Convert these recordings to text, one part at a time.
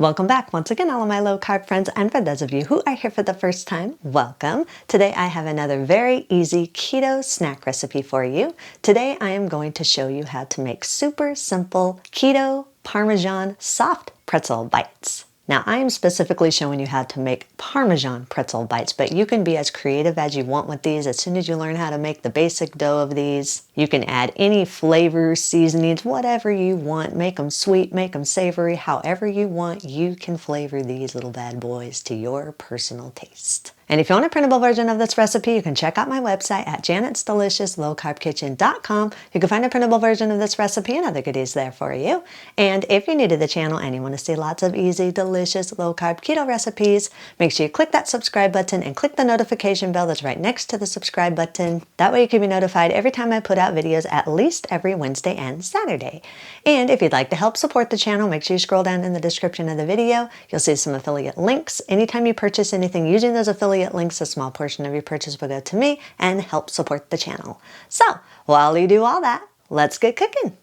Welcome back once again, all of my low carb friends, and for those of you who are here for the first time, welcome. Today I have another very easy keto snack recipe for you. Today I am going to show you how to make super simple keto Parmesan soft pretzel bites. Now I am specifically showing you how to make Parmesan pretzel bites, but you can be as creative as you want with these. As soon as you learn how to make the basic dough of these, you can add any flavor, seasonings, whatever you want. Make them sweet, make them savory, however you want. You can flavor these little bad boys to your personal taste. And if you want a printable version of this recipe, you can check out my website at janet'sdeliciouslowcarbkitchen.com. You can find a printable version of this recipe and other goodies there for you. And if you're new to the channel and you want to see lots of easy, delicious, low-carb keto recipes, make sure you click that subscribe button and click the notification bell that's right next to the subscribe button. That way you can be notified every time I put out videos, at least every Wednesday and Saturday. And if you'd like to help support the channel, make sure you scroll down in the description of the video. You'll see some affiliate links. Anytime you purchase anything using those affiliate links, a small portion of your purchase will go to me and help support the channel. So while you do all that, let's get cooking.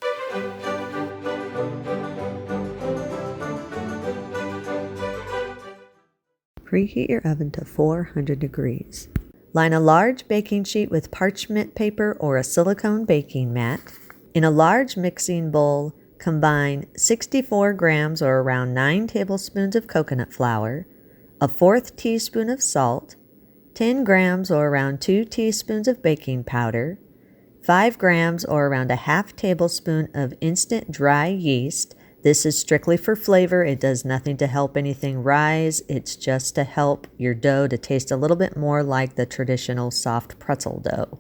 Preheat your oven to 400 degrees. Line a large baking sheet with parchment paper or a silicone baking mat. In a large mixing bowl, combine 64 grams or around 9 tablespoons of coconut flour, a 1/4 teaspoon of salt, 10 grams or around 2 teaspoons of baking powder, 5 grams or around a 1/2 tablespoon of instant dry yeast. This is strictly for flavor. It does nothing to help anything rise. It's just to help your dough to taste a little bit more like the traditional soft pretzel dough.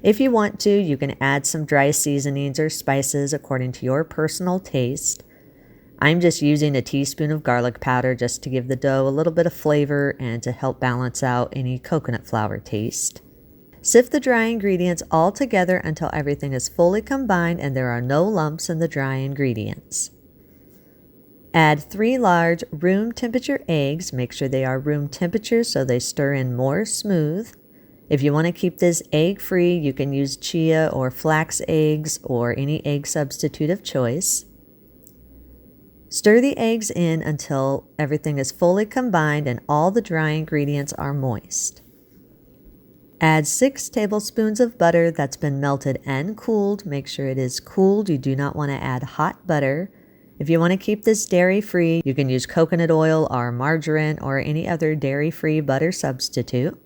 If you want to, you can add some dry seasonings or spices according to your personal taste. I'm just using a teaspoon of garlic powder just to give the dough a little bit of flavor and to help balance out any coconut flour taste. Sift the dry ingredients all together until everything is fully combined and there are no lumps in the dry ingredients. Add 3 large room temperature eggs. Make sure they are room temperature so they stir in more smooth. If you want to keep this egg free, you can use chia or flax eggs or any egg substitute of choice. Stir the eggs in until everything is fully combined and all the dry ingredients are moist. Add 6 tablespoons of butter that's been melted and cooled. Make sure it is cooled. You do not want to add hot butter. If you want to keep this dairy-free, you can use coconut oil or margarine or any other dairy-free butter substitute.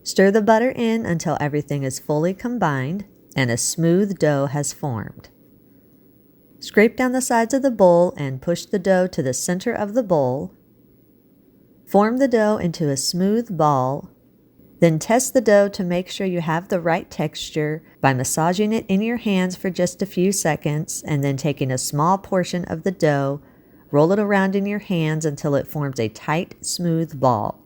Stir the butter in until everything is fully combined and a smooth dough has formed. Scrape down the sides of the bowl and push the dough to the center of the bowl. Form the dough into a smooth ball. Then test the dough to make sure you have the right texture by massaging it in your hands for just a few seconds and then taking a small portion of the dough, roll it around in your hands until it forms a tight, smooth ball.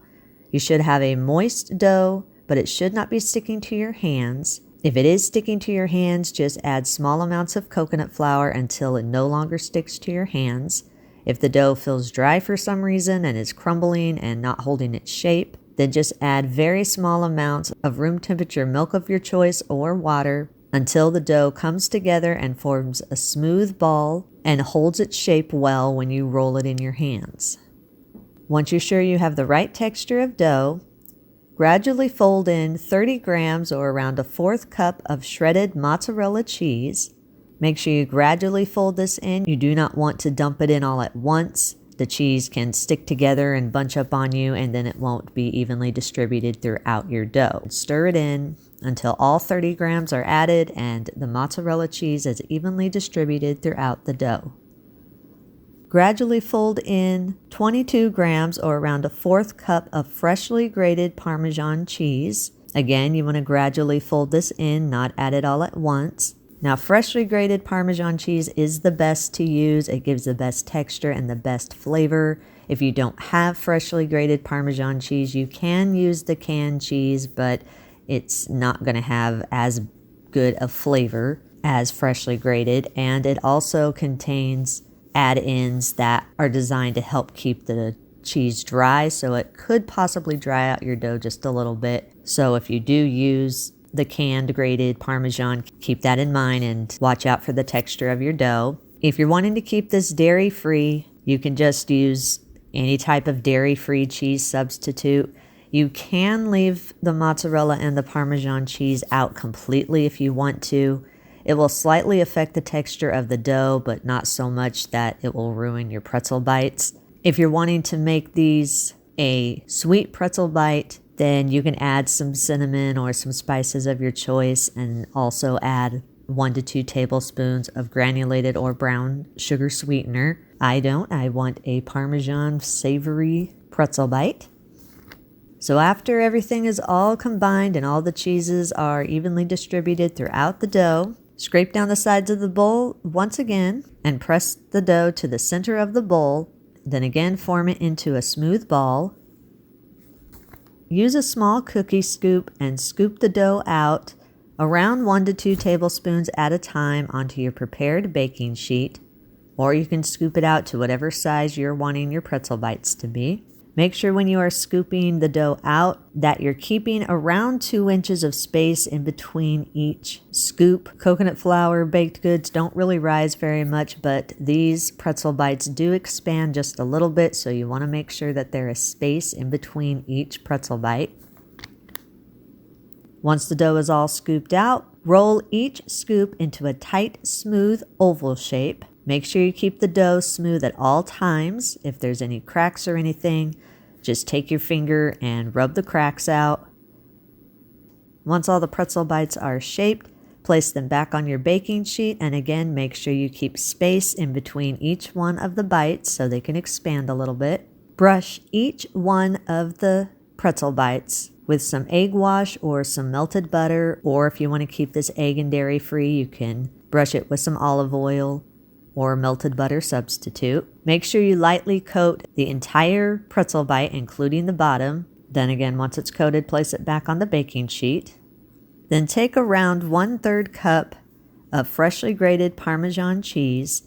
You should have a moist dough, but it should not be sticking to your hands. If it is sticking to your hands, just add small amounts of coconut flour until it no longer sticks to your hands. If the dough feels dry for some reason and is crumbling and not holding its shape, then just add very small amounts of room temperature milk of your choice or water until the dough comes together and forms a smooth ball and holds its shape well when you roll it in your hands. Once you're sure you have the right texture of dough, gradually fold in 30 grams or around a 1/4 cup of shredded mozzarella cheese. Make sure you gradually fold this in. You do not want to dump it in all at once. The cheese can stick together and bunch up on you, and then it won't be evenly distributed throughout your dough. Stir it in until all 30 grams are added and the mozzarella cheese is evenly distributed throughout the dough. Gradually fold in 22 grams or around a 1/4 cup of freshly grated Parmesan cheese. Again, you want to gradually fold this in, not add it all at once. Now, freshly grated Parmesan cheese is the best to use. It gives the best texture and the best flavor. If you don't have freshly grated Parmesan cheese, you can use the canned cheese, but it's not going to have as good a flavor as freshly grated. And it also contains add-ins that are designed to help keep the cheese dry, so it could possibly dry out your dough just a little bit. So if you do use the canned grated Parmesan, keep that in mind and watch out for the texture of your dough. If you're wanting to keep this dairy-free, You can just use any type of dairy-free cheese substitute. You can leave the mozzarella and the Parmesan cheese out completely if you want to. It will slightly affect the texture of the dough, but not so much that it will ruin your pretzel bites. If you're wanting to make these a sweet pretzel bite, then you can add some cinnamon or some spices of your choice, and also add 1 to 2 tablespoons of granulated or brown sugar sweetener. I don't. I want a Parmesan savory pretzel bite. So after everything is all combined and all the cheeses are evenly distributed throughout the dough, scrape down the sides of the bowl once again and press the dough to the center of the bowl. Then again form it into a smooth ball. Use a small cookie scoop and scoop the dough out around 1 to 2 tablespoons at a time onto your prepared baking sheet, or you can scoop it out to whatever size you're wanting your pretzel bites to be. Make sure when you are scooping the dough out that you're keeping around 2 inches of space in between each scoop. Coconut flour baked goods don't really rise very much, but these pretzel bites do expand just a little bit, so you want to make sure that there is space in between each pretzel bite. Once the dough is all scooped out, roll each scoop into a tight, smooth oval shape. Make sure you keep the dough smooth at all times. If there's any cracks or anything, just take your finger and rub the cracks out. Once all the pretzel bites are shaped, place them back on your baking sheet, and again, make sure you keep space in between each one of the bites so they can expand a little bit. Brush each one of the pretzel bites with some egg wash or some melted butter, or if you want to keep this egg and dairy free, you can brush it with some olive oil or melted butter substitute. Make sure you lightly coat the entire pretzel bite, including the bottom. Then again, once it's coated, place it back on the baking sheet. Then take around 1/3 cup of freshly grated Parmesan cheese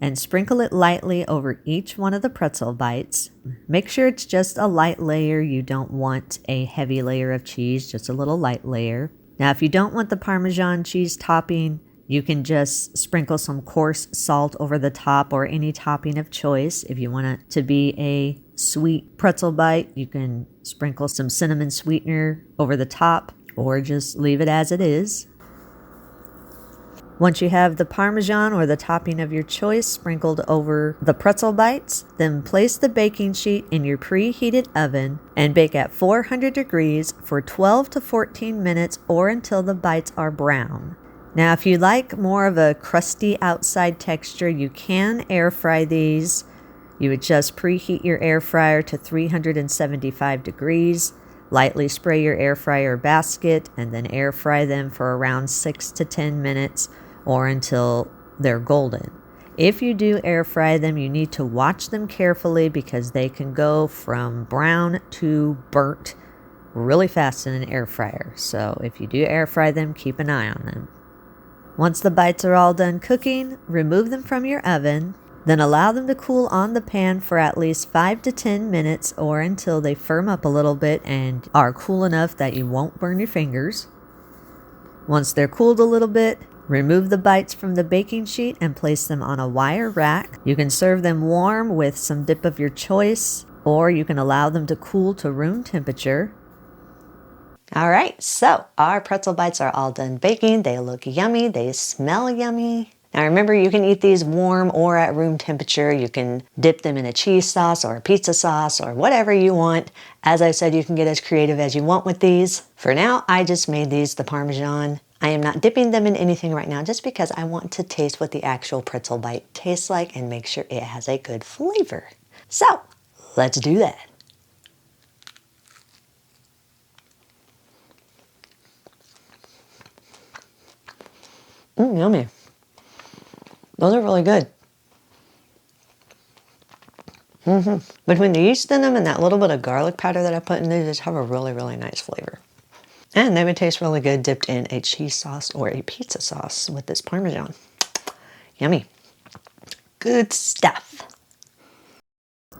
and sprinkle it lightly over each one of the pretzel bites. Make sure it's just a light layer. You don't want a heavy layer of cheese, just a little light layer. Now, if you don't want the Parmesan cheese topping, you can just sprinkle some coarse salt over the top, or any topping of choice. If you want it to be a sweet pretzel bite, you can sprinkle some cinnamon sweetener over the top, or just leave it as it is. Once you have the Parmesan or the topping of your choice sprinkled over the pretzel bites, then place the baking sheet in your preheated oven and bake at 400 degrees for 12 to 14 minutes, or until the bites are brown. Now, if you like more of a crusty outside texture, you can air fry these. You would just preheat your air fryer to 375 degrees, lightly spray your air fryer basket, and then air fry them for around 6 to 10 minutes or until they're golden. If you do air fry them, you need to watch them carefully because they can go from brown to burnt really fast in an air fryer. So if you do air fry them, keep an eye on them. Once the bites are all done cooking, remove them from your oven, then allow them to cool on the pan for at least 5 to 10 minutes, or until they firm up a little bit and are cool enough that you won't burn your fingers. Once they're cooled a little bit, remove the bites from the baking sheet and place them on a wire rack. You can serve them warm with some dip of your choice, or you can allow them to cool to room temperature. All right, so our pretzel bites are all done baking. They look yummy, they smell yummy. Now remember, you can eat these warm or at room temperature. You can dip them in a cheese sauce or a pizza sauce or whatever you want. As I said, you can get as creative as you want with these. For now, I just made these the Parmesan. I am not dipping them in anything right now, just because I want to taste what the actual pretzel bite tastes like and make sure it has a good flavor. So let's do that. Yummy. Those are really good. Between the yeast in them and that little bit of garlic powder that I put in, they just have a really, really nice flavor. And they would taste really good dipped in a cheese sauce or a pizza sauce with this Parmesan. Yummy. Good stuff.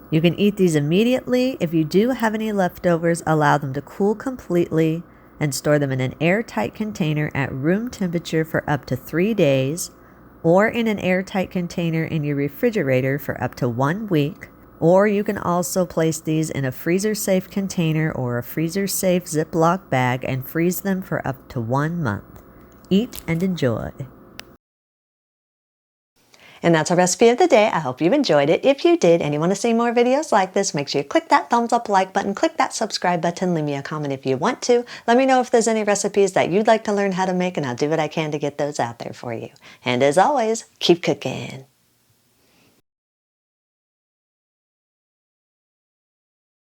You can eat these immediately. If you do have any leftovers, allow them to cool completely and store them in an airtight container at room temperature for up to 3 days. or in an airtight container in your refrigerator for up to 1 week. Or you can also place these in a freezer-safe container or a freezer-safe Ziploc bag and freeze them for up to 1 month. Eat and enjoy. And that's our recipe of the day. I hope you enjoyed it. If you did and you want to see more videos like this, make sure you click that thumbs up like button, click that subscribe button, leave me a comment if you want to. Let me know if there's any recipes that you'd like to learn how to make, and I'll do what I can to get those out there for you. And as always, keep cooking.